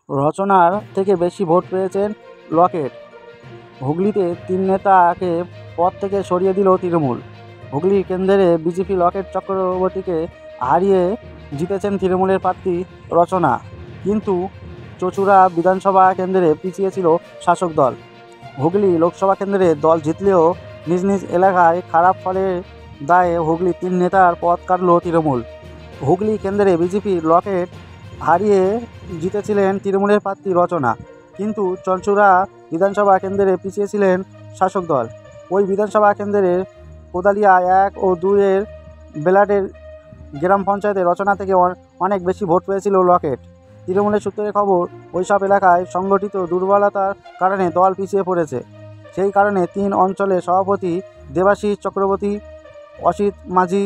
রচনার থেকে বেশি ভোট পেয়েছেন লকেট। হুগলিতে 3 নেতাকে পদ থেকে সরিয়ে দিল তৃণমূল। হুগলি কেন্দ্রে বিজেপি লকেট চক্রবর্তীকে হারিয়ে জিতেছেন তৃণমূলের প্রার্থী রচনা। কিন্তু চুঁচুড়া বিধানসভা কেন্দ্রে পিছিয়ে ছিল শাসক দল। হুগলি লোকসভা কেন্দ্রে দল জিতলেও নিজ নিজ এলাকায় খারাপ ফলের দায়ে হুগলি 3 নেতার পদ কাটল তৃণমূল। হুগলি কেন্দ্রে বিজেপির লকেট হারিয়ে জিতেছিলেন তৃণমূলের প্রার্থী রচনা, কিন্তু চুঁচুড়া বিধানসভা কেন্দ্রে পিছিয়ে ছিলেন শাসক দল। ওই বিধানসভা কেন্দ্রের কোদালিয়া 1 ও 2 এর বেলাডের গ্রাম পঞ্চায়েতে রচনা থেকে অনেক বেশি ভোট পেয়েছিল লকেট। তৃণমূলের সূত্রে খবর, ওইসব এলাকায় সংগঠিত দুর্বলতার কারণে দল পিছিয়ে পড়েছে। সেই কারণে 3 অঞ্চলের সভাপতি দেবাশিস চক্রবর্তী, অসিত মাঝি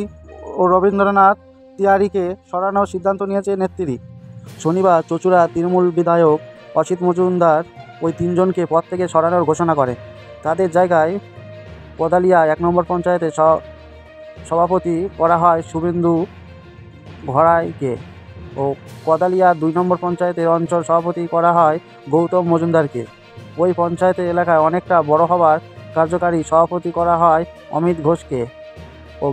ও রবীন্দ্রনাথ তিওয়ারিকে সরানোর সিদ্ধান্ত নিয়েছে নেত্রী। শনিবার চুঁচুড়া তৃণমূল বিধায়ক অসিত মজুমদার ওই 3 জনকে পদ থেকে সরানোর ঘোষণা করে। তাদের জায়গায় কোদালিয়া 1 নম্বর পঞ্চায়েতের সভাপতি করা হয় শুভেন্দু ঘড়াইকে ও কোদালিয়া 2 নম্বর পঞ্চায়েতের অঞ্চল সভাপতি করা হয় গৌতম মজুমদারকে। ওই পঞ্চায়েতের এলাকায় অনেকটা বড় হবার কার্যকারী সভাপতি করা হয় অমিত ঘোষকে ও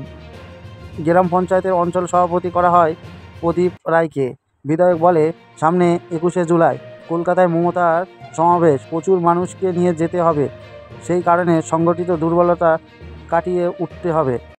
গ্রাম পঞ্চায়েতের অঞ্চল সভাপতি করা হয় প্রদীপ রায়কে। বিধায়ক বলে, সামনে 21শে জুলাই কলকাতায় মমতার সমাবেশ, প্রচুর মানুষকে নিয়ে যেতে হবে। সেই কারণে সংগঠিত দুর্বলতা কাটিয়ে উঠতে হবে।